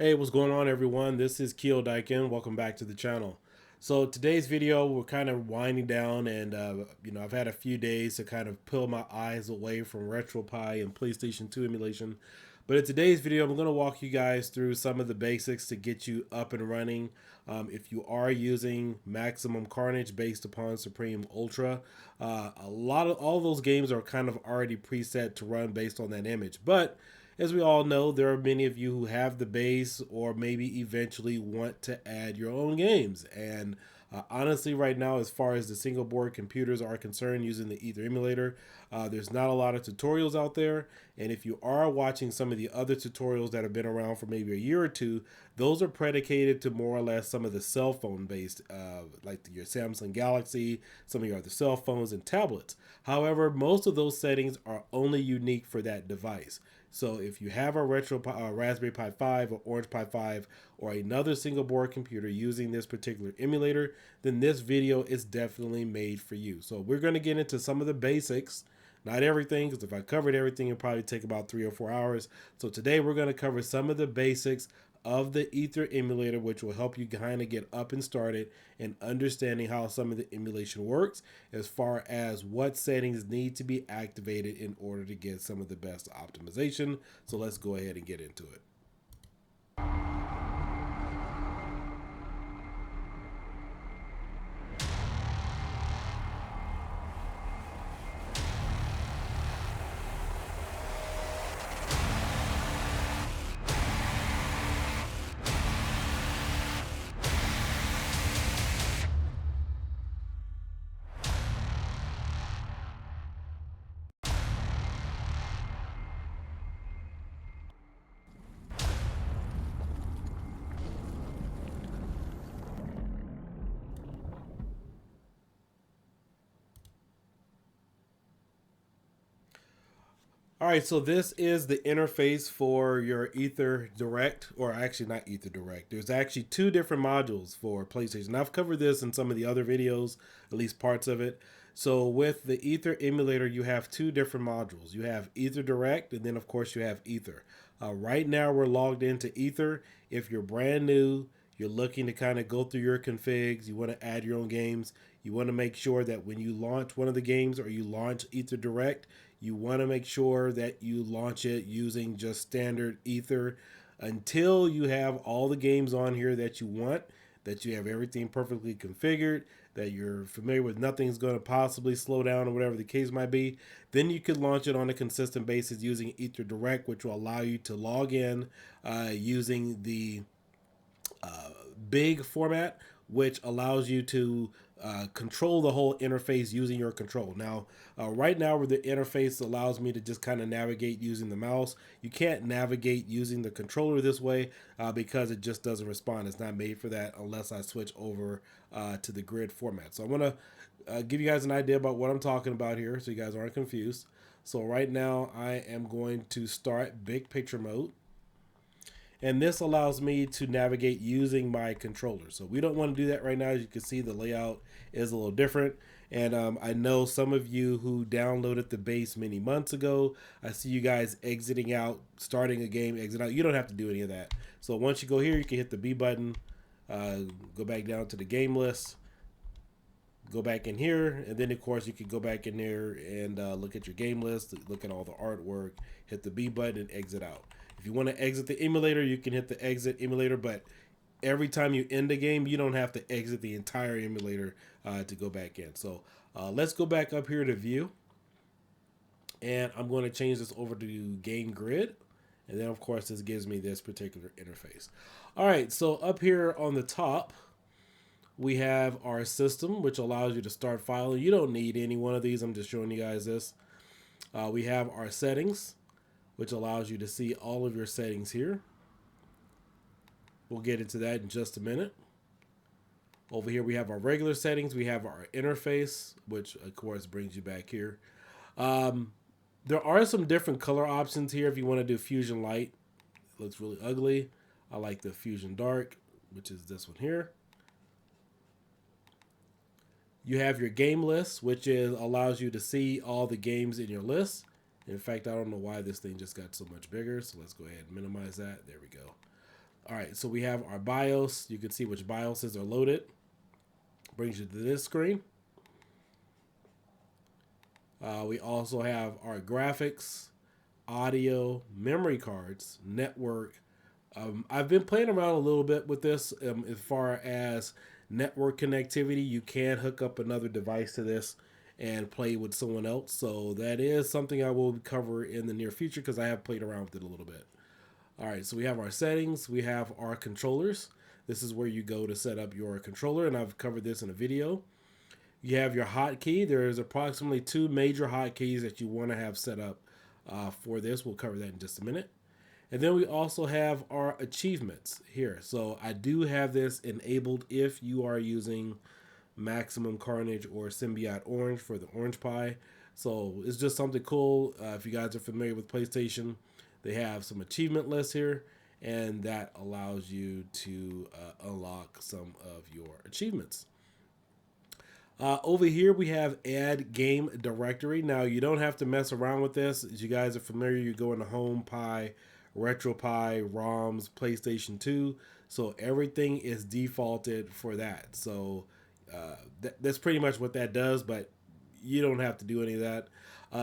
Hey, what's going on, everyone? This is Kiodiekin. Welcome back to the channel. So today's video, we're kind of winding down, and I've had a few days to kind of pull my eyes away from RETROPIE and PlayStation 2 emulation. But in today's video, I'm going to walk you guys through some of the basics to get you up and running. If you are using Maximum Carnage based upon Supreme Ultra, all those games are kind of already preset to run based on that image. But as we all know, there are many of you who have the base or maybe eventually want to add your own games. And honestly, right now, as far as the single board computers are concerned using the Aether emulator, there's not a lot of tutorials out there. And if you are watching some of the other tutorials that have been around for maybe a year or two, those are predicated to more or less some of the cell phone based, like your Samsung Galaxy, some of your other cell phones and tablets. However, most of those settings are only unique for that device. So if you have a Raspberry Pi 5 or Orange Pi 5 or another single board computer using this particular emulator, then this video is definitely made for you. So we're going to get into some of the basics, not everything, because if I covered everything, it'd probably take about 3 or 4 hours. So today we're going to cover some of the basics of the Aether emulator, which will help you kind of get up and started and understanding how some of the emulation works as far as what settings need to be activated in order to get some of the best optimization. So let's go ahead and get into it. All right, so this is the interface for your Ether Direct, or actually not Ether Direct. There's actually two different modules for PlayStation. I've covered this in some of the other videos, at least parts of it. So with the Ether emulator, you have two different modules. You have Ether Direct, and then of course you have Ether. Right now we're logged into Ether. If you're brand new, you're looking to kind of go through your configs, you want to add your own games, you want to make sure that when you launch one of the games or you launch Ether Direct, you want to make sure that you launch it using just standard Ether until you have all the games on here that you want, that you have everything perfectly configured, that you're familiar with nothing's going to possibly slow down or whatever the case might be. Then you could launch it on a consistent basis using Ether Direct, which will allow you to log in using the big format, which allows you to control the whole interface using your control. Now, right now, where the interface allows me to just kind of navigate using the mouse, you can't navigate using the controller this way because it just doesn't respond. It's not made for that unless I switch over to the grid format. So I'm going to give you guys an idea about what I'm talking about here so you guys aren't confused. So right now, I am going to start big picture mode. And this allows me to navigate using my controller. So we don't want to do that right now. As you can see, the layout is a little different. And I know some of you who downloaded the base many months ago, I see you guys exiting out, starting a game, exit out. You don't have to do any of that. So once you go here, you can hit the B button, go back down to the game list, go back in here, and then of course you can go back in there and look at your game list, look at all the artwork, hit the B button and exit out. If you want to exit the emulator, you can hit the exit emulator, but every time you end a game, you don't have to exit the entire emulator to go back in. So let's go back up here to view, and I'm going to change this over to game grid. And then of course this gives me this particular interface. All right, so up here on the top, we have our system, which allows you to start filing. You don't need any one of these. I'm just showing you guys this. We have our settings, which allows you to see all of your settings here. We'll get into that in just a minute. Over here, we have our regular settings. We have our interface, which of course brings you back here. There are some different color options here if you want to do Fusion Light. It looks really ugly. I like the Fusion Dark, which is this one here. You have your game list, which allows you to see all the games in your list. In fact, I don't know why this thing just got so much bigger, so let's go ahead and minimize that. There we go. All right, so we have our BIOS. You can see which BIOSes are loaded. Brings you to this screen. We also have our graphics, audio, memory cards, network. I've been playing around a little bit with this as far as network connectivity. You can hook up another device to this and play with someone else. So that is something I will cover in the near future because I have played around with it a little bit. All right, so we have our settings. We have our controllers. This is where you go to set up your controller, and I've covered this in a video. You have your hotkey. There's approximately two major hotkeys that you want to have set up for this. We'll cover that in just a minute. And then we also have our achievements here. So I do have this enabled if you are using Maximum Carnage or Symbiote Orange for the Orange Pie. So it's just something cool. If you guys are familiar with PlayStation, they have some achievement lists here, and that allows you to unlock some of your achievements. Over here we have add game directory. Now you don't have to mess around with this. As you guys are familiar, you go into Home Pie, RetroPie, ROMs, PlayStation 2. So everything is defaulted for that. So that's pretty much what that does, but you don't have to do any of that.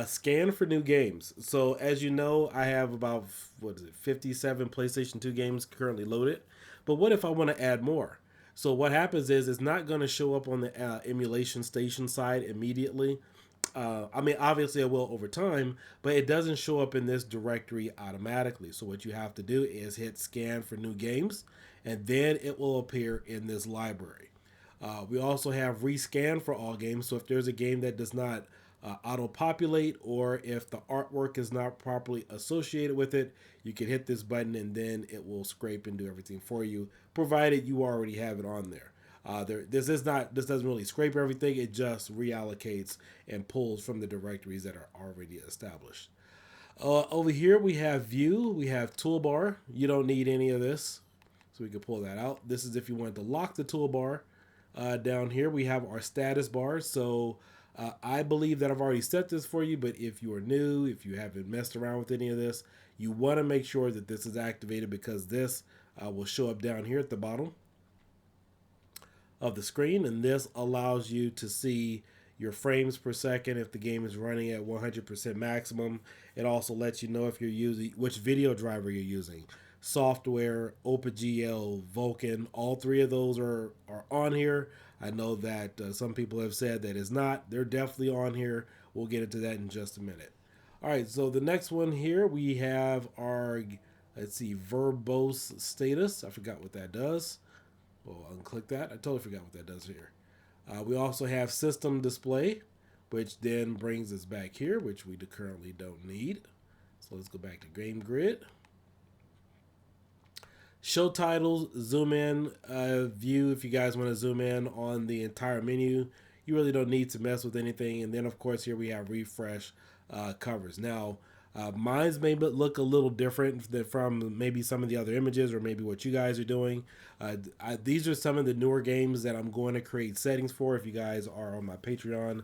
Scan for new games. So as you know, I have about 57 PlayStation 2 games currently loaded. But what if I want to add more? So what happens is it's not going to show up on the emulation station side immediately. I mean, obviously it will over time, but it doesn't show up in this directory automatically. So what you have to do is hit scan for new games, and then it will appear in this library. We also have rescan for all games. So if there's a game that does not auto-populate, or if the artwork is not properly associated with it, you can hit this button and then it will scrape and do everything for you, provided you already have it on there. This doesn't really scrape everything. It just reallocates and pulls from the directories that are already established. Over here we have view, we have toolbar. You don't need any of this, so we can pull that out. This is if you want to lock the toolbar. Down here we have our status bar. So I believe that I've already set this for you, but if you are new, if you haven't messed around with any of this, you want to make sure that this is activated, because this will show up down here at the bottom of the screen, and this allows you to see your frames per second if the game is running at 100% maximum. It also lets you know if you're using which video driver you're using. Software, OpenGL, Vulkan, all three of those are on here. I know that some people have said that it's not. They're definitely on here. We'll get into that in just a minute. All right, so the next one here, we have our, let's see, verbose status. I forgot what that does. We'll unclick that. I totally forgot what that does here. We also have system display, which then brings us back here, which we currently don't need. So let's go back to game grid. Show titles, zoom in, view if you guys want to zoom in on the entire menu. You really don't need to mess with anything. And then, of course, here we have refresh covers. Now, mine's may look a little different from maybe some of the other images or maybe what you guys are doing. These are some of the newer games that I'm going to create settings for. If you guys are on my Patreon,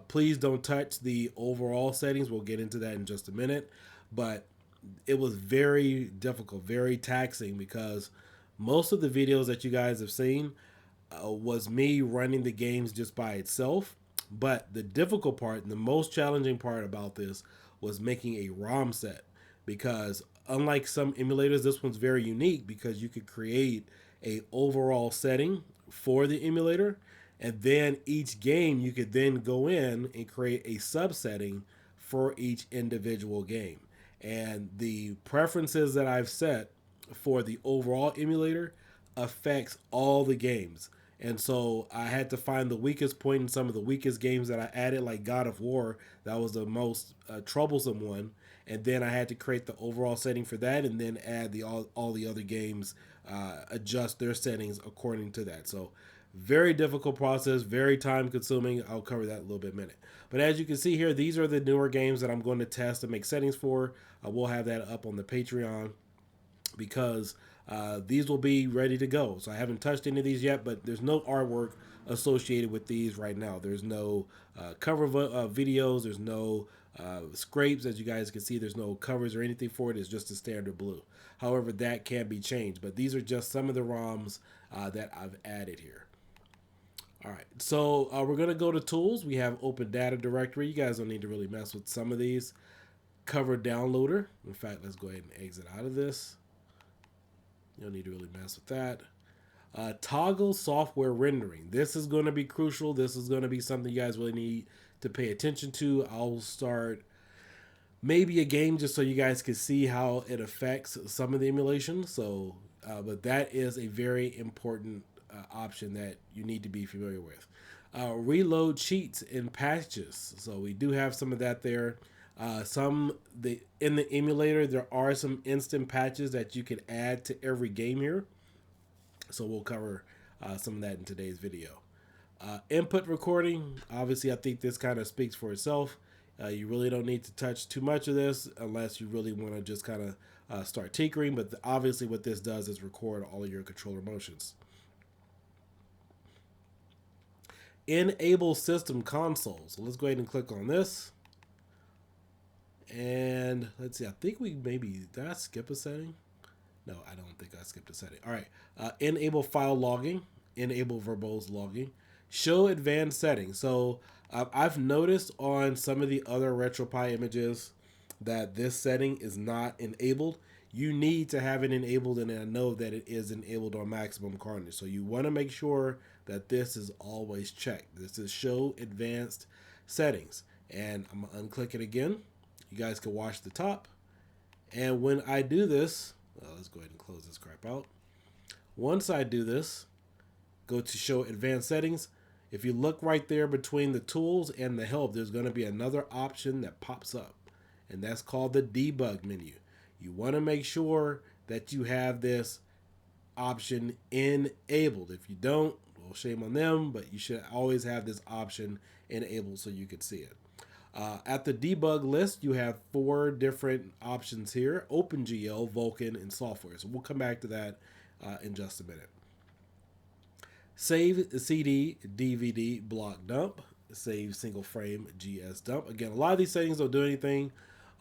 please don't touch the overall settings. We'll get into that in just a minute. But it was very difficult, very taxing, because most of the videos that you guys have seen was me running the games just by itself. But the difficult part and the most challenging part about this was making a ROM set, because unlike some emulators, this one's very unique because you could create a overall setting for the emulator, and then each game you could then go in and create a subsetting for each individual game. And the preferences that I've set for the overall emulator affects all the games. And so I had to find the weakest point in some of the weakest games that I added, like God of War. That was the most troublesome one. And then I had to create the overall setting for that, and then add all the other games, adjust their settings according to that. So very difficult process, very time consuming. I'll cover that in a little bit in a minute. But as you can see here, these are the newer games that I'm going to test and make settings for. I will have that up on the Patreon, because these will be ready to go. So I haven't touched any of these yet, but there's no artwork associated with these right now. There's no cover videos. There's no Scrapes, as you guys can see, there's no covers or anything for it. It's just a standard blue. However, that can be changed, but these are just some of the ROMs that I've added here. All right, so we're gonna go to tools. We have Open Data Directory. You guys don't need to really mess with some of these. Cover Downloader. In fact, let's go ahead and exit out of this. You don't need to really mess with that. Toggle software rendering. This is going to be crucial. This is going to be something you guys really need to pay attention to. I'll start maybe a game just so you guys can see how it affects some of the emulation. So, but that is a very important option that you need to be familiar with. Reload cheats and patches. So we do have some of that there. In the emulator, there are some instant patches that you can add to every game here. So we'll cover some of that in today's video. Input recording. Obviously, I think this kind of speaks for itself. You really don't need to touch too much of this unless you really want to just kind of start tinkering. But obviously what this does is record all of your controller motions. Enable system console. So let's go ahead and click on this. And let's see, I think did I skip a setting? No, I don't think I skipped a setting. All right, enable file logging, enable verbose logging, show advanced settings. So I've noticed on some of the other RetroPie images that this setting is not enabled. You need to have it enabled, and I know that it is enabled on maximum carnage. So you want to make sure that this is always checked. This is show advanced settings, and I'm gonna unclick it again. You guys can watch the top, and when I do this, let's go ahead and close this crap out. Once I do this, go to show advanced settings. If you look right there between the tools and the help, there's going to be another option that pops up, and that's called the debug menu. You want to make sure that you have this option enabled. If you don't, well, shame on them, but you should always have this option enabled so you can see it. At the debug list, you have 4 different options here: OpenGL, Vulkan, and software. So we'll come back to that in just a minute. Save CD, DVD, block dump, save single frame, GS dump. Again, a lot of these settings don't do anything.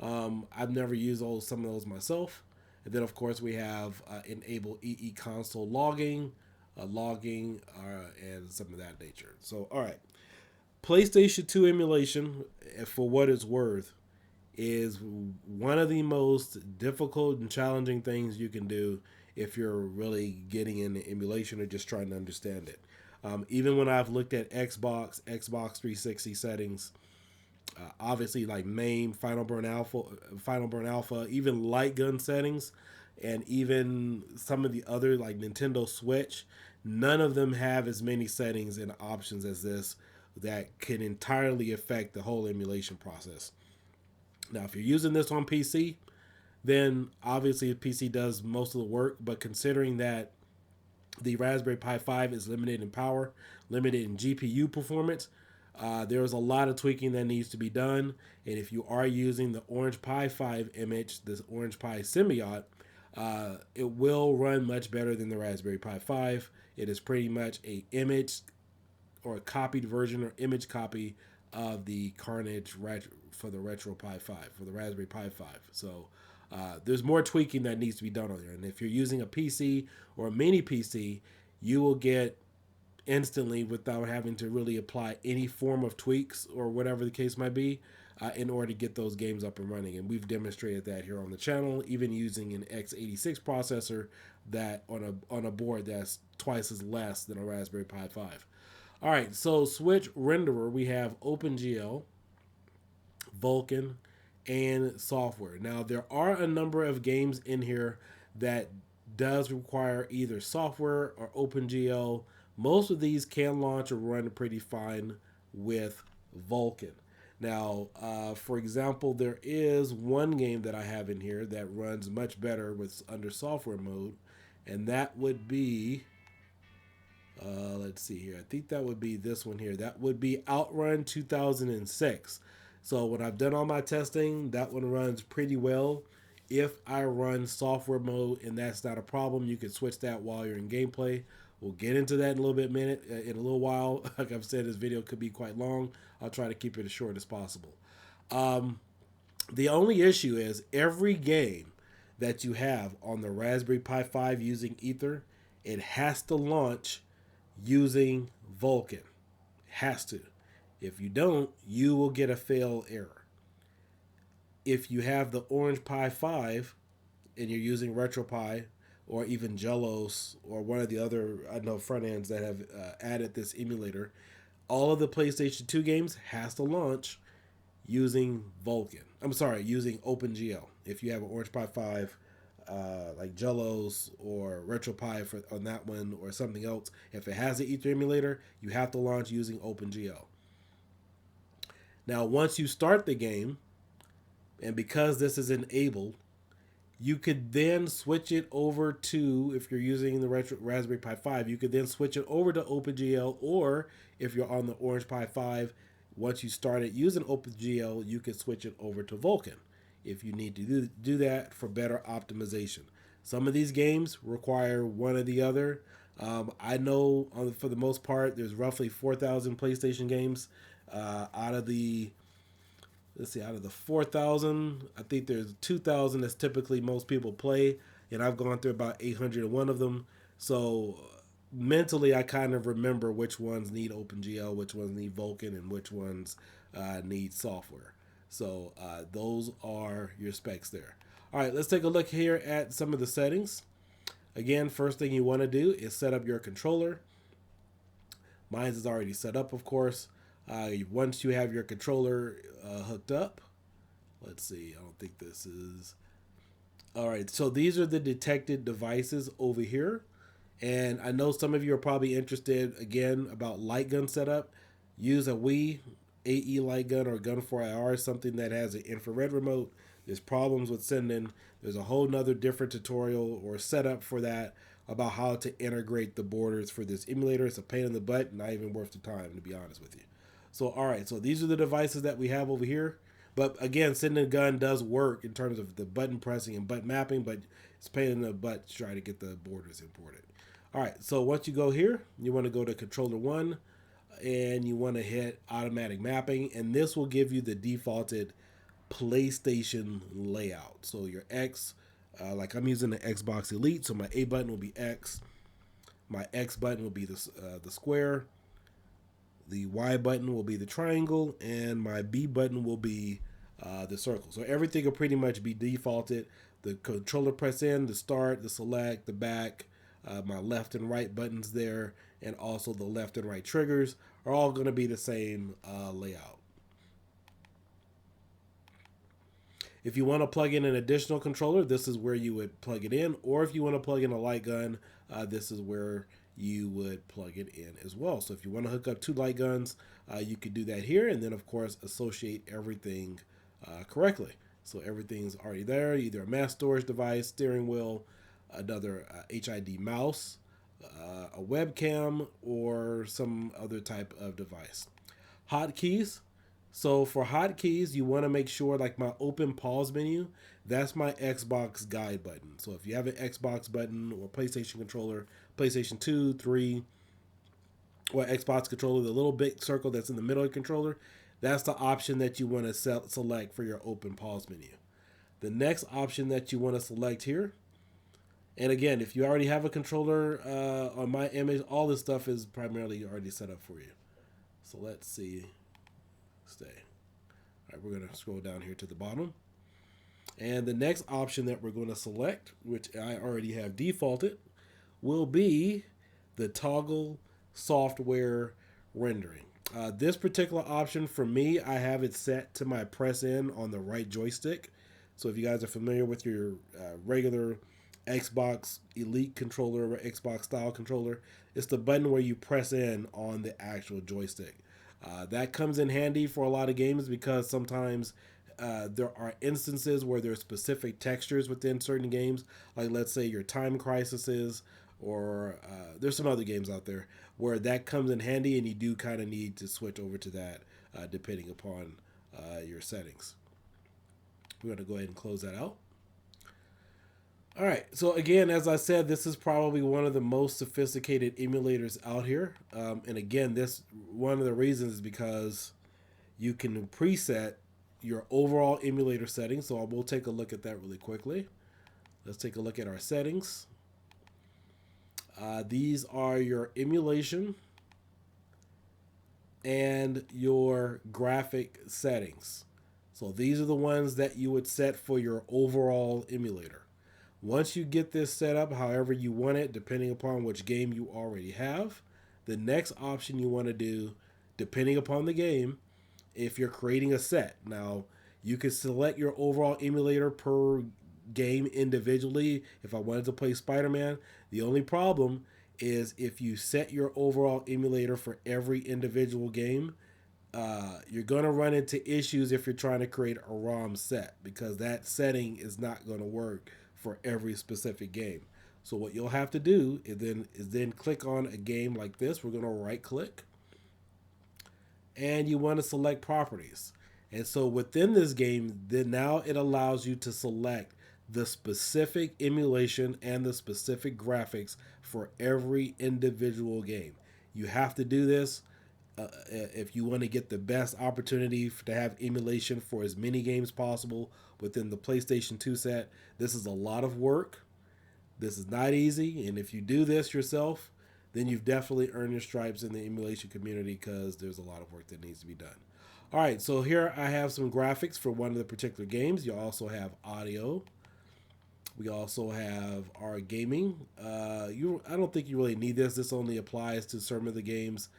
I've never used some of those myself. And then, of course, we have enable EE console logging, and some of that nature. So, all right. PlayStation 2 emulation, for what it's worth, is one of the most difficult and challenging things you can do if you're really getting into emulation or just trying to understand it. Even when I've looked at Xbox 360 settings, obviously like MAME, Final Burn Alpha, even light gun settings, and even some of the other like Nintendo Switch, none of them have as many settings and options as this that can entirely affect the whole emulation process. Now, if you're using this on PC, then obviously the PC does most of the work, but considering that the Raspberry Pi 5 is limited in power, limited in GPU performance, there's a lot of tweaking that needs to be done. And if you are using the Orange Pi 5 image, this Orange Pi Symbiote, it will run much better than the Raspberry Pi 5. It is pretty much a image or a copied version or image copy of the Carnage for the RetroPie 5, for the Raspberry Pi 5. So there's more tweaking that needs to be done on there. And if you're using a PC or a mini PC, you will get instantly, without having to really apply any form of tweaks or whatever the case might be, in order to get those games up and running. And we've demonstrated that here on the channel, even using an x86 processor that on a board that's twice as less than a Raspberry Pi 5. All right, so Switch renderer, we have OpenGL, Vulkan, and software. Now, there are a number of games in here that does require either software or OpenGL. Most of these can launch or run pretty fine with Vulkan. Now, for example, there is one game that I have in here that runs much better with under software mode, and that would be... let's see here. I think that would be this one here. That would be Outrun 2006. So when I've done all my testing, that one runs pretty well. If I run software mode and that's not a problem, you can switch that while you're in gameplay. We'll get into that in a little while. Like I've said, this video could be quite long. I'll try to keep it as short as possible. The only issue is every game that you have on the Raspberry Pi 5 using Ether, it has to launch using Vulkan. It has to. If you don't, you will get a fail error. If you have the Orange Pi 5 and you're using RetroPie or even Jellos or one of the other I know front ends that have added this emulator, all of the PlayStation 2 games has to launch using Vulkan. I'm sorry, using OpenGL. If you have an Orange Pi 5, like Jellos or RetroPie for on that one or something else, if it has an Ether emulator, you have to launch using OpenGL. Now, once you start the game, and because this is enabled, you could then switch it over to, if you're using the Raspberry Pi 5, you could then switch it over to OpenGL, or if you're on the Orange Pi 5, once you started using OpenGL, you could switch it over to Vulkan if you need to do that for better optimization. Some of these games require one or the other. I know for the most part, there's roughly 4,000 PlayStation games. Out of the 4,000, I think there's 2,000 that's typically most people play, and I've gone through about 801 of them. So mentally, I kind of remember which ones need OpenGL, which ones need Vulkan, and which ones need software. So those are your specs there. All right, let's take a look here at some of the settings. Again, first thing you want to do is set up your controller. Mine is already set up, of course. Once you have your controller hooked up, let's see, I don't think this is... All right, so these are the detected devices over here. And I know some of you are probably interested, again, about light gun setup. Use a Wii AE light gun or Gun 4IR, something that has an infrared remote. There's problems with sending. There's a whole nother different tutorial or setup for that about how to integrate the borders for this emulator. It's a pain in the butt, not even worth the time, to be honest with you. So, all right, so these are the devices that we have over here. But again, sending a gun does work in terms of the button pressing and button mapping, but it's a pain in the butt to try to get the borders imported. All right, so once you go here, you want to go to controller 1, and you want to hit automatic mapping, and this will give you the defaulted PlayStation layout. So your X, like I'm using the Xbox Elite, so my A button will be X, my X button will be the square, the Y button will be the triangle, and my B button will be the circle. So everything will pretty much be defaulted. The controller press in, the start, the select, the back, my left and right buttons there, and also the left and right triggers are all going to be the same layout. If you want to plug in an additional controller, this is where you would plug it in. Or if you want to plug in a light gun, this is where you would plug it in as well. So if you want to hook up 2 light guns, you could do that here. And then, of course, associate everything correctly. So everything's already there, either a mass storage device, steering wheel, another HID mouse, a webcam, or some other type of device. Hotkeys. So for hotkeys, you want to make sure, like my open pause menu, that's my Xbox guide button. So if you have an Xbox button or PlayStation controller, PlayStation 2, 3, or Xbox controller, the little big circle that's in the middle of the controller, that's the option that you want to select for your open pause menu. The next option that you want to select here, and again, if you already have a controller on my image, all this stuff is primarily already set up for you. So let's see. Stay. All right, we're going to scroll down here to the bottom. And the next option that we're going to select, which I already have defaulted, will be the toggle software rendering. This particular option for me, I have it set to my press in on the right joystick. So if you guys are familiar with your regular Xbox Elite controller or Xbox style controller, it's the button where you press in on the actual joystick. That comes in handy for a lot of games because sometimes there are instances where there are specific textures within certain games, like let's say your Time Crises, or there's some other games out there where that comes in handy, and you do kind of need to switch over to that depending upon your settings. We're going to go ahead and close that out. All right, so again, as I said, this is probably one of the most sophisticated emulators out here. And again, this one of the reasons is because you can preset your overall emulator settings. So we'll take a look at that really quickly. Let's take a look at our settings. These are your emulation and your graphic settings. So these are the ones that you would set for your overall emulator. Once you get this set up however you want it, depending upon which game you already have, the next option you want to do, depending upon the game, if you're creating a set. Now, you can select your overall emulator per game individually. If I wanted to play Spider-Man, the only problem is if you set your overall emulator for every individual game, you're going to run into issues if you're trying to create a ROM set, because that setting is not going to work for every specific game. So what you'll have to do is then click on a game like this. We're going to right click and you want to select properties. And so within this game, then now it allows you to select the specific emulation and the specific graphics for every individual game. You have to do this if you want to get the best opportunity to have emulation for as many games possible within the PlayStation 2 set. This is a lot of work. This is not easy, and if you do this yourself, then you've definitely earned your stripes in the emulation community, because there's a lot of work that needs to be done. All right, so here I have some graphics for one of the particular games. You also have audio. We also have our gaming. I don't think you really need this. This only applies to some of the games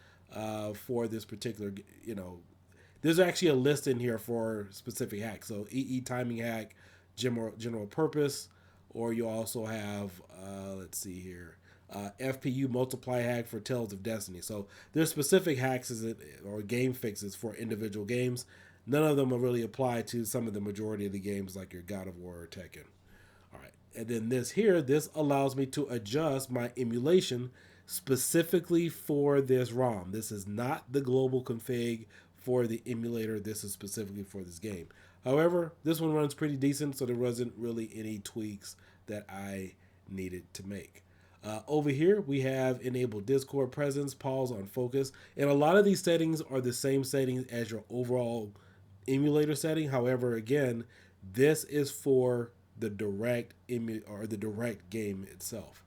for this particular, there's actually a list in here for specific hacks. So EE timing hack, general purpose, or you also have, let's see here, FPU multiply hack for Tales of Destiny. So there's specific hacks or game fixes for individual games. None of them will really apply to some of the majority of the games like your God of War or Tekken. All right, and then this allows me to adjust my emulation specifically for this ROM. This is not the global config for the emulator. This is specifically for this game. However, this one runs pretty decent, so there wasn't really any tweaks that I needed to make. Over here, we have enabled Discord presence, pause on focus, and a lot of these settings are the same settings as your overall emulator setting. However, again, this is for the direct the direct game itself.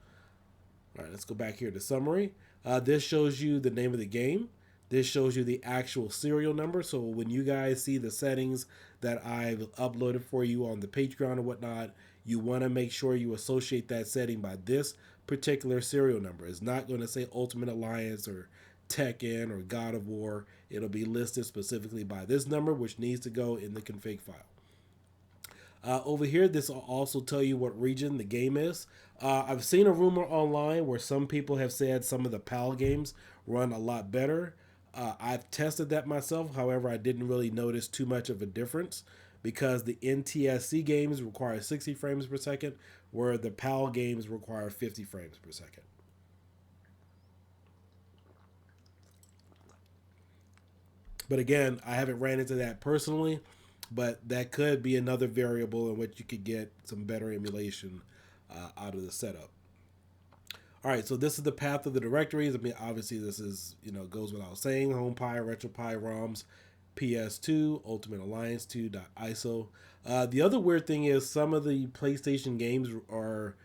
All right, let's go back here to summary. This shows you the name of the game. This shows you the actual serial number. So when you guys see the settings that I've uploaded for you on the Patreon and whatnot, you want to make sure you associate that setting by this particular serial number. It's not going to say Ultimate Alliance or Tekken or God of War. It'll be listed specifically by this number, which needs to go in the config file. Over here, this will also tell you what region the game is. I've seen a rumor online where some people have said some of the PAL games run a lot better. I've tested that myself. However, I didn't really notice too much of a difference, because the NTSC games require 60 frames per second, where the PAL games require 50 frames per second. But again, I haven't ran into that personally, but that could be another variable in which you could get some better emulation out of the setup. All right, so this is the path of the directories. I mean, obviously this is, goes without saying. HomePie, RetroPie, ROMs, PS2, Ultimate Alliance 2.iso. The other weird thing is some of the PlayStation games are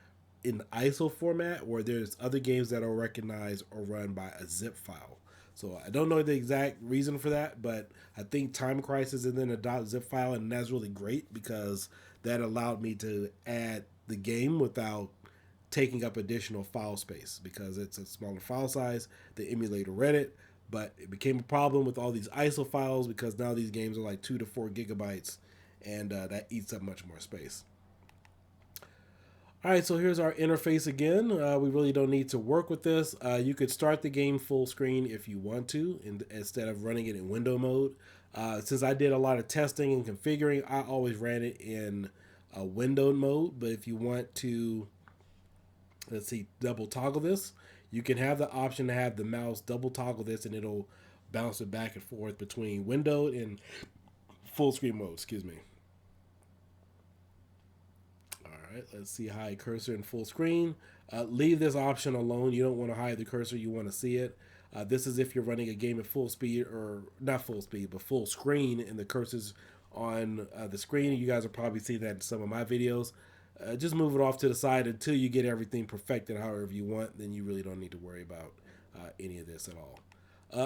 in ISO format, where there's other games that are recognized or run by a zip file. So I don't know the exact reason for that, but I think Time Crisis is in a .zip file, and that's really great because that allowed me to add the game without taking up additional file space, because it's a smaller file size. The emulator read it, but it became a problem with all these ISO files because now these games are like 2 to 4 gigabytes, and that eats up much more space. All right, so here's our interface again. We really don't need to work with this. You could start the game full screen if you want to, instead of running it in window mode. Since I did a lot of testing and configuring, I always ran it in window mode. But if you want to, let's see, double toggle this, you can have the option to have the mouse double toggle this, and it'll bounce it back and forth between window and full screen mode. Excuse me. All right, let's see, hide cursor in full screen. Leave this option alone. You don't want to hide the cursor. You want to see it. This is if you're running a game at full speed, or not full speed, but full screen, and the cursor's on the screen. You guys are probably seeing that in some of my videos. Just move it off to the side until you get everything perfected however you want. Then you really don't need to worry about any of this at all.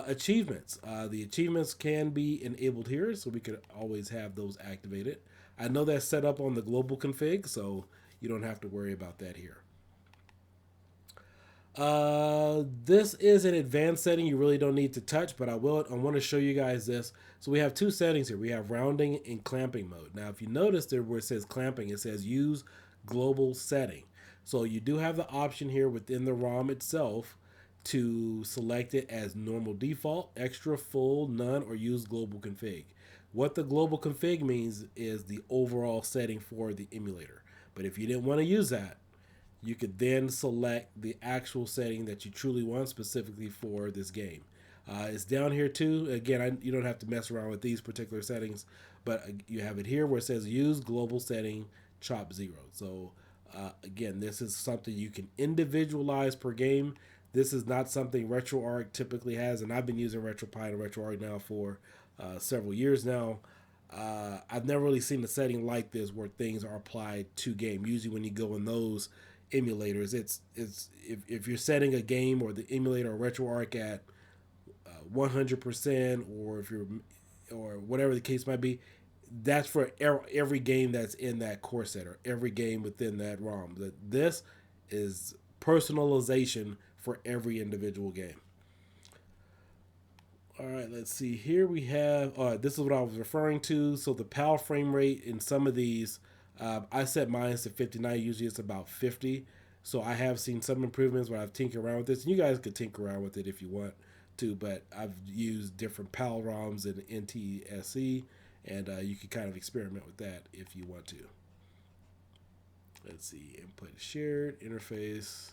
Achievements. The achievements can be enabled here, so we could always have those activated. I know that's set up on the global config, so you don't have to worry about that here. This is an advanced setting you really don't need to touch, but I want to show you guys this. So we have two settings here. We have rounding and clamping mode. Now, if you notice there where it says clamping, it says use global setting. So you do have the option here within the ROM itself to select it as normal default, extra, full, none, or use global config. What the global config means is the overall setting for the emulator. But if you didn't want to use that, you could then select the actual setting that you truly want specifically for this game. It's down here too. Again, you don't have to mess around with these particular settings, but you have it here where it says use global setting chop 0. So again, this is something you can individualize per game. This is not something RetroArch typically has, and I've been using RetroPie and RetroArch now for several years now. I've never really seen a setting like this where things are applied to game. Usually when you go in those emulators, it's if you're setting a game or the emulator or RetroArch at 100%, or if you're or whatever the case might be, that's for every game that's in that core set or every game within that ROM. This is personalization for every individual game. All right, let's see. Here we have, this is what I was referring to. So the PAL frame rate in some of these, I set mine to 59. Usually it's about 50. So I have seen some improvements where I've tinkered around with this. And you guys could tinker around with it if you want to, but I've used different PAL ROMs and NTSC, and you can kind of experiment with that if you want to. Let's see, input shared, interface.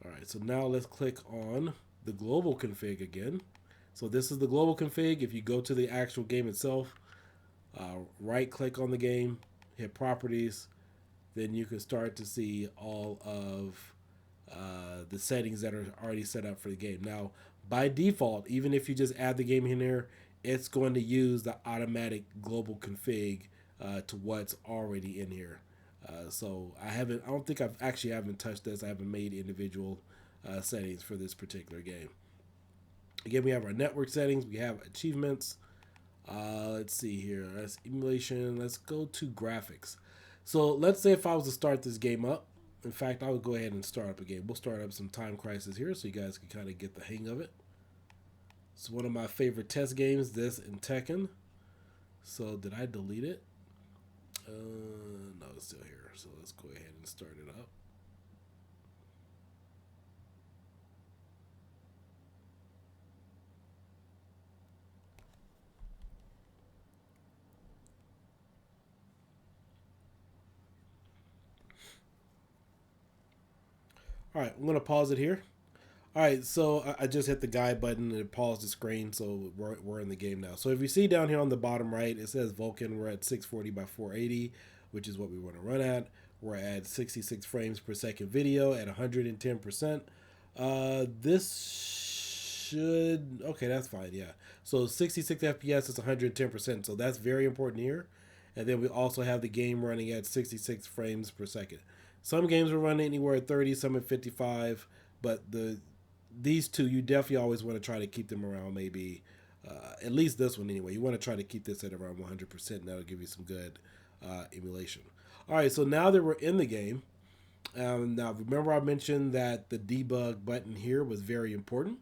All right, so now let's click on the global config again. So this is the global config. If you go to the actual game itself, right click on the game, hit properties, then you can start to see all of the settings that are already set up for the game. Now, by default, even if you just add the game in there, it's going to use the automatic global config to what's already in here. So I don't think I've actually haven't touched this. I haven't made individual settings for this particular game. Again, we have our network settings. We have achievements. Let's see here. That's emulation. Let's go to graphics. So let's say if I was to start this game up. In fact, I would go ahead and start up a game. We'll start up some Time Crisis here so you guys can kind of get the hang of it. It's one of my favorite test games, this and Tekken. So did I delete it? No, it's still here. So let's go ahead and start it up. All right, I'm going to pause it here. All right, so I just hit the guide button and it paused the screen, so we're in the game now. So if you see down here on the bottom right, it says Vulkan. We're at 640 by 480, which is what we want to run at. We're at 66 frames per second video at 110%. This should, okay, that's fine, yeah. So 66 FPS is 110%, so that's very important here. And then we also have the game running at 66 frames per second. Some games will run anywhere at 30, some at 55, but these two, you definitely always want to try to keep them around maybe, at least this one anyway. You want to try to keep this at around 100%, and that'll give you some good emulation. All right, so now that we're in the game, now remember I mentioned that the debug button here was very important.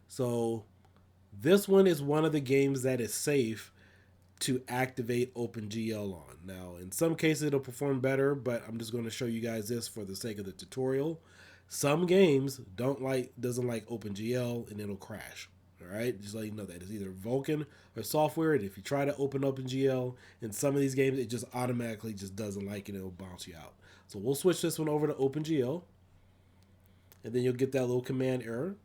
So this one is one of the games that is safe to activate OpenGL on. Now, in some cases it'll perform better, but I'm just going to show you guys this for the sake of the tutorial. Some games doesn't like OpenGL and it'll crash. All right, just let you know that it's either Vulkan or software. And if you try to open OpenGL in some of these games, it just automatically just doesn't like it. It'll bounce you out. So we'll switch this one over to OpenGL, and then you'll get that little command error.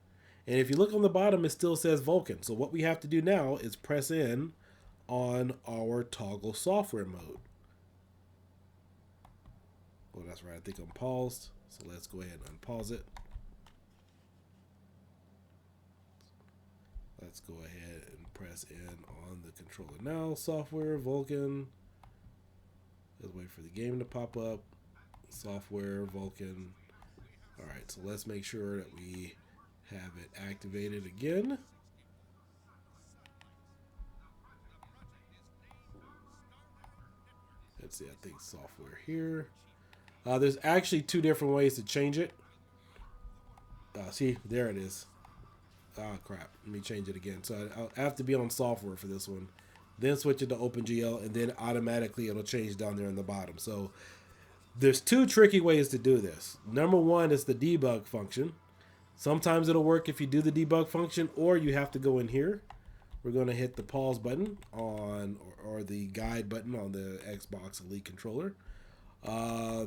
And if you look on the bottom, it still says Vulkan. So what we have to do now is press in on our toggle software mode. Oh, that's right. I think I'm paused. So let's go ahead and unpause it. Let's go ahead and press in on the controller now. Software, Vulkan. Let's wait for the game to pop up. Software, Vulkan. All right, so let's make sure that we have it activated again. Let's see, I think software here. There's actually two different ways to change it. See, there it is. Oh, crap. Let me change it again. So I have to be on software for this one. Then switch it to OpenGL, and then automatically it'll change down there in the bottom. So there's two tricky ways to do this. Number one is the debug function. Sometimes it'll work if you do the debug function, or you have to go in here. We're going to hit the pause button on, or the guide button on the Xbox Elite controller.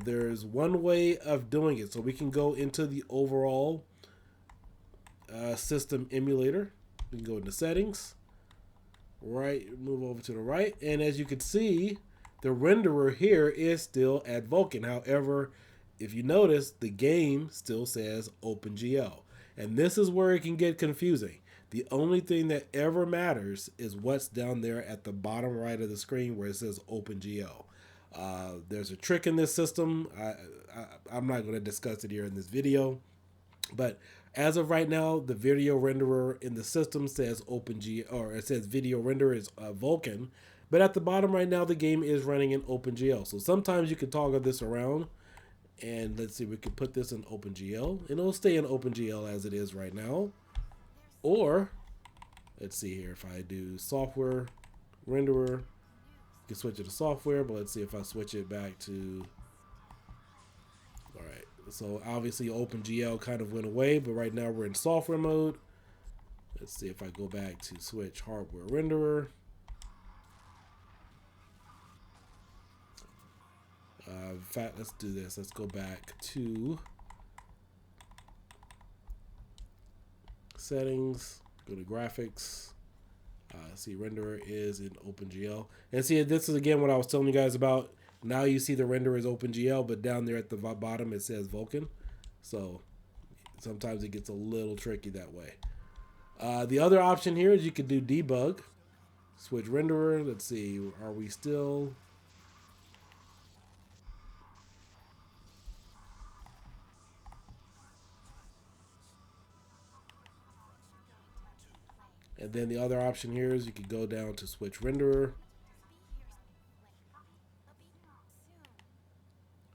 There's one way of doing it. So we can go into the overall system emulator. We can go into settings, right, move over to the right. And as you can see, the renderer here is still at Vulkan. However, if you notice, the game still says OpenGL. And this is where it can get confusing. The only thing that ever matters is what's down there at the bottom right of the screen where it says OpenGL. There's a trick in this system. I'm not going to discuss it here in this video. But as of right now, the video renderer in the system says OpenGL, or it says video renderer is Vulkan. But at the bottom right now, the game is running in OpenGL. So sometimes you can toggle this around. And let's see, we can put this in OpenGL. And it'll stay in OpenGL as it is right now. Or, let's see here, if I do software renderer, you can switch it to software, but let's see if I switch it back to, all right, so obviously OpenGL kind of went away, but right now we're in software mode. Let's see if I go back to switch hardware renderer. In fact, let's do this. Let's go back to settings, go to graphics. See, renderer is in OpenGL. And see, this is again what I was telling you guys about. Now you see the renderer is OpenGL, but down there at the bottom it says Vulkan. So sometimes it gets a little tricky that way. The other option here is you could do debug. Switch renderer. Let's see, are we still... And then the other option here is you could go down to switch renderer,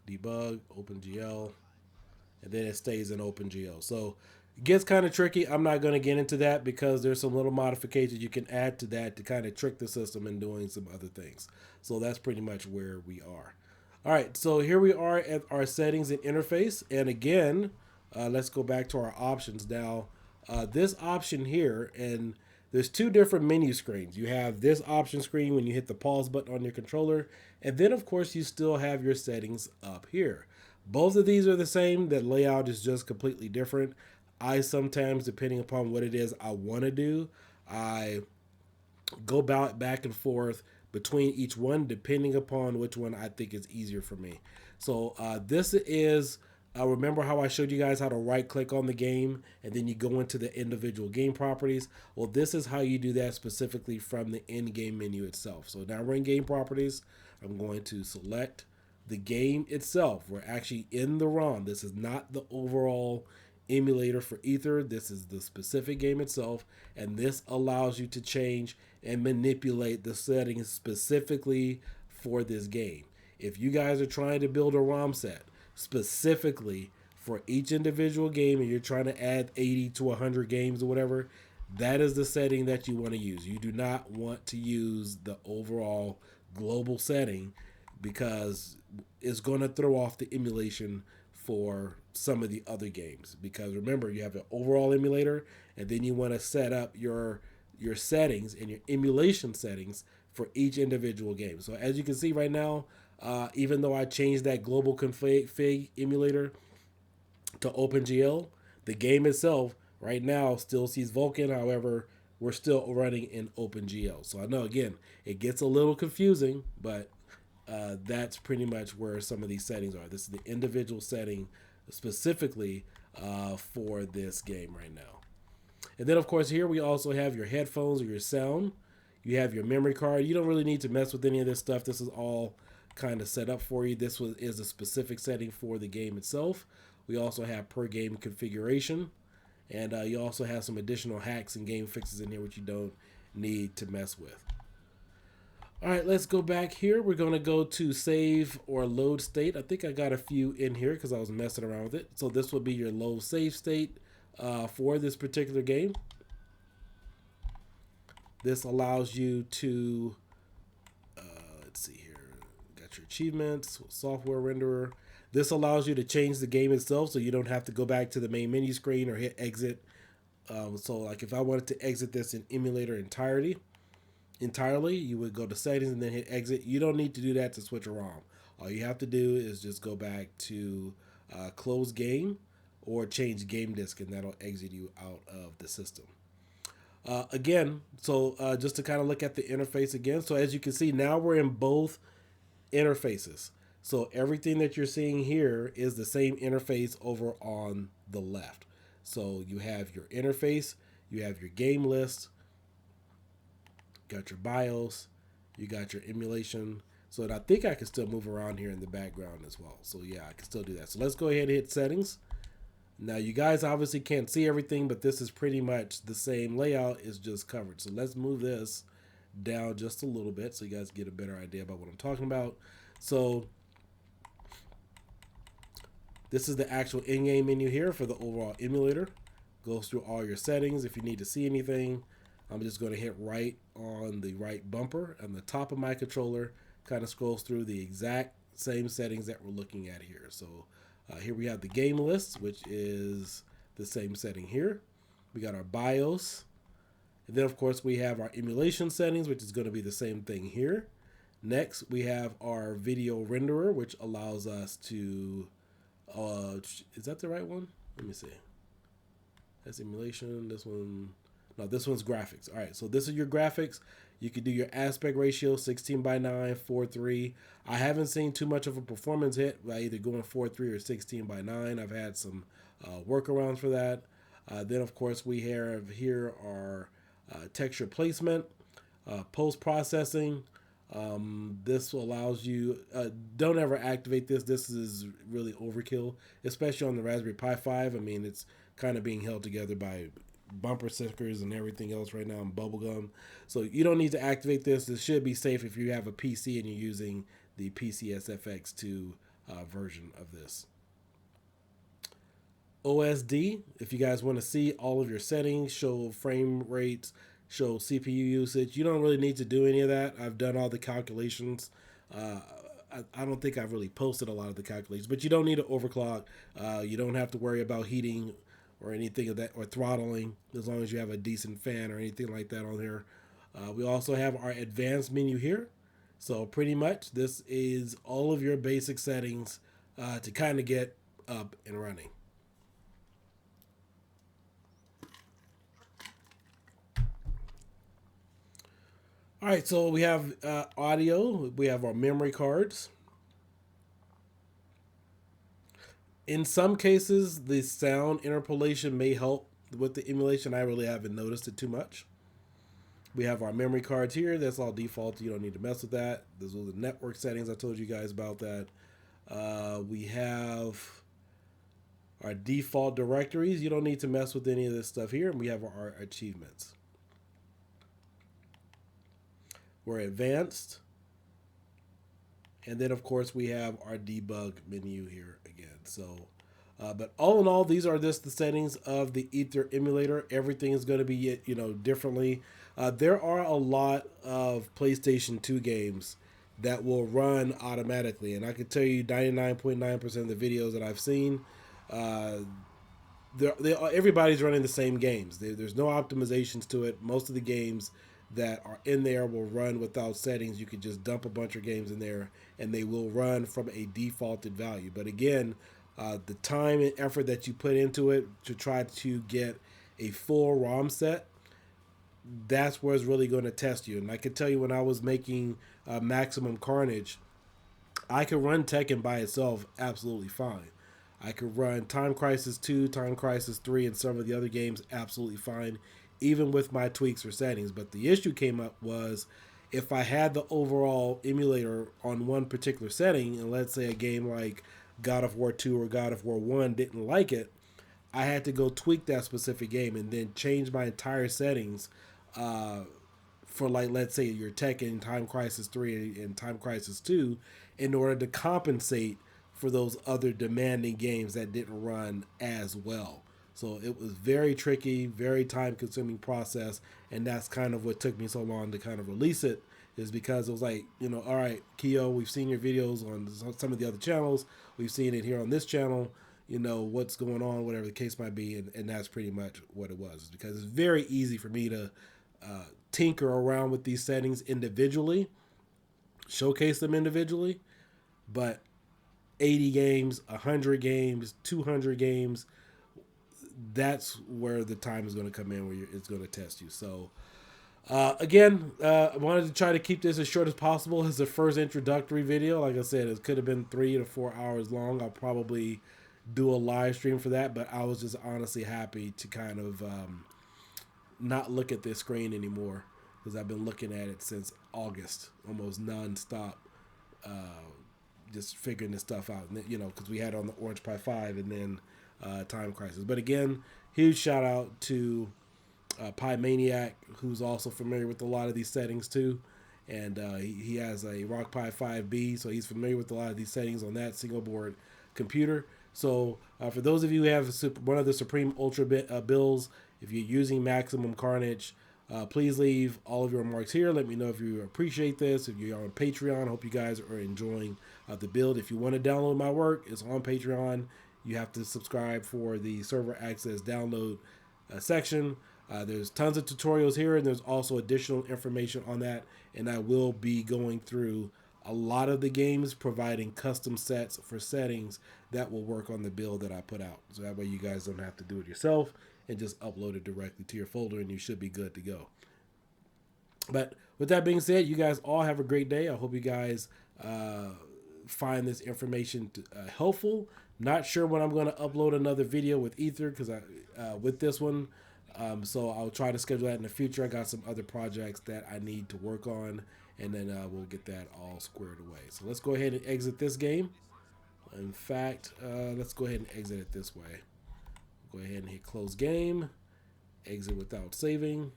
debug, OpenGL, and then it stays in OpenGL. So it gets kind of tricky. I'm not going to get into that because there's some little modifications you can add to that to kind of trick the system in doing some other things. So that's pretty much where we are. All right, so here we are at our settings and interface. And again, let's go back to our options now. This option here, and there's two different menu screens. You have this option screen when you hit the pause button on your controller, and then of course you still have your settings up here. Both of these are the same. The layout is just completely different. I sometimes, depending upon what it is I want to do, I go back and forth between each one depending upon which one I think is easier for me. So this is... remember how I showed you guys how to right click on the game and then you go into the individual game properties? Well, this is how you do that specifically from the in-game menu itself. So now we're in game properties. I'm going to select the game itself. We're actually in the ROM. This is not the overall emulator for Aether. This is the specific game itself. And this allows you to change and manipulate the settings specifically for this game. If you guys are trying to build a ROM set specifically for each individual game and you're trying to add 80 to 100 games or whatever, that is the setting that you want to use. You do not want to use the overall global setting because it's going to throw off the emulation for some of the other games. Because remember, you have an overall emulator and then you want to set up your settings and your emulation settings for each individual game. So as you can see right now, even though I changed that global config emulator to OpenGL, the game itself right now still sees Vulkan. However, we're still running in OpenGL. So I know, again, it gets a little confusing, but that's pretty much where some of these settings are. This is the individual setting specifically for this game right now. And then, of course, here we also have your headphones or your sound. You have your memory card. You don't really need to mess with any of this stuff. This is all kind of set up for you. This is a specific setting for the game itself. We also have per game configuration. And you also have some additional hacks and game fixes in here which you don't need to mess with. All right, let's go back here. We're going to go to save or load state. I think I got a few in here because I was messing around with it. So this will be your low save state for this particular game. This allows you to, let's see here, got your achievements, software renderer. This allows you to change the game itself so you don't have to go back to the main menu screen or hit exit. So like if I wanted to exit this in Emulator entirely, you would go to settings and then hit exit. You don't need to do that to switch a ROM. All you have to do is just go back to close game or change game disk, and that'll exit you out of the system. Again, so just to kind of look at the interface again. So as you can see, now we're in both interfaces. So everything that you're seeing here is the same interface over on the left. So you have your interface, you have your game list, got your BIOS, you got your emulation. So I think I can still move around here in the background as well. So yeah, I can still do that. So let's go ahead and hit settings. Now you guys obviously can't see everything, but this is pretty much the same layout, is just covered. So let's move this down just a little bit so you guys get a better idea about what I'm talking about. So this is the actual in-game menu here for the overall emulator. Goes through all your settings. If you need to see anything, I'm just going to hit right on the right bumper on the top of my controller. Kind of scrolls through the exact same settings that we're looking at here. So here we have the game list, which is the same setting here. We got our BIOS. And then, of course, we have our emulation settings, which is going to be the same thing here. Next, we have our video renderer, which allows us to... is that the right one? Let me see. That's emulation. This one... No, this one's graphics. All right, so this is your graphics. You can do your aspect ratio, 16:9, 4:3. I haven't seen too much of a performance hit by either going 4:3 or 16:9. I've had some workarounds for that. Then, of course, we have here our texture placement, post-processing. This allows you, don't ever activate this. This is really overkill, especially on the Raspberry Pi 5. I mean, it's kind of being held together by bumper stickers and everything else right now, and bubblegum. So you don't need to activate this. This should be safe if you have a PC and you're using the PCSFX2 version of this. OSD, if you guys want to see all of your settings, show frame rates, show CPU usage, you don't really need to do any of that. I've done all the calculations. I don't think I've really posted a lot of the calculations, but you don't need to overclock. You don't have to worry about heating or anything of that, or throttling, as long as you have a decent fan or anything like that on here. We also have our advanced menu here. So pretty much this is all of your basic settings to kind of get up and running. All right, so we have audio. We have our memory cards. In some cases, the sound interpolation may help with the emulation. I really haven't noticed it too much. We have our memory cards here. That's all default. You don't need to mess with that. Those are the network settings. I told you guys about that. We have our default directories. You don't need to mess with any of this stuff here. And we have our achievements. We're advanced. And then, of course, we have our debug menu here again. So, but all in all, these are just the settings of the Aether emulator. Everything is going to be, differently. There are a lot of PlayStation 2 games that will run automatically. And I can tell you 99.9% of the videos that I've seen, everybody's running the same games. There's no optimizations to it. Most of the games that are in there will run without settings. You can just dump a bunch of games in there and they will run from a defaulted value. But again, the time and effort that you put into it to try to get a full ROM set, that's where it's really going to test you. And I can tell you, when I was making Maximum Carnage, I could run Tekken by itself absolutely fine. I could run Time Crisis 2, Time Crisis 3, and some of the other games absolutely fine, even with my tweaks or settings. But the issue came up was if I had the overall emulator on one particular setting, and let's say a game like God of War 2 or God of War 1 didn't like it, I had to go tweak that specific game and then change my entire settings for, like, let's say your Tekken, Time Crisis 3 and Time Crisis 2 in order to compensate for those other demanding games that didn't run as well. So it was very tricky, very time consuming process, and that's kind of what took me so long to kind of release it, is because it was like, all right, Keo, we've seen your videos on some of the other channels, we've seen it here on this channel, what's going on, whatever the case might be, and that's pretty much what it was. Because it's very easy for me to tinker around with these settings individually, showcase them individually, but 80 games, 100 games, 200 games, that's where the time is going to come in, where it's going to test you. So again, I wanted to try to keep this as short as possible as the first introductory video. Like I said, it could have been 3 to 4 hours long. I'll probably do a live stream for that, but I was just honestly happy to kind of not look at this screen anymore, because I've been looking at it since August, almost nonstop, just figuring this stuff out, because we had on the Orange Pi 5 and then Time Crisis. But again, huge shout out to Pi Maniac, who's also familiar with a lot of these settings too, and he has a Rock Pi 5B, so he's familiar with a lot of these settings on that single board computer. So for those of you who have one of the Supreme Ultra builds, if you're using Maximum Carnage, please leave all of your remarks here. Let me know if you appreciate this. If you're on Patreon, I hope you guys are enjoying the build. If you want to download my work, it's on Patreon. You have to subscribe for the server access download section. There's tons of tutorials here, and there's also additional information on that. And I will be going through a lot of the games, providing custom sets for settings that will work on the build that I put out. So that way you guys don't have to do it yourself and just upload it directly to your folder, and you should be good to go. But with that being said, you guys all have a great day. I hope you guys find this information helpful. Not sure when I'm going to upload another video with Ether, because with this one, so I'll try to schedule that in the future. I got some other projects that I need to work on, and then we'll get that all squared away. So let's go ahead and exit this game. In fact, let's go ahead and exit it this way. Go ahead and hit close game, exit without saving.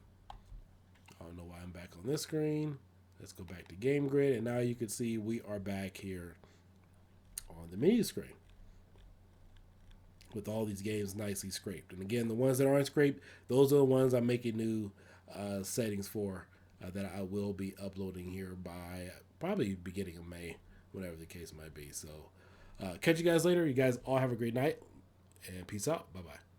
I don't know why I'm back on this screen. Let's go back to game grid, and now you can see we are back here on the menu screen with all these games nicely scraped. And again, the ones that aren't scraped, those are the ones I'm making new settings for that I will be uploading here by probably beginning of May, whatever the case might be. So catch you guys later. You guys all have a great night, and peace out. Bye-bye.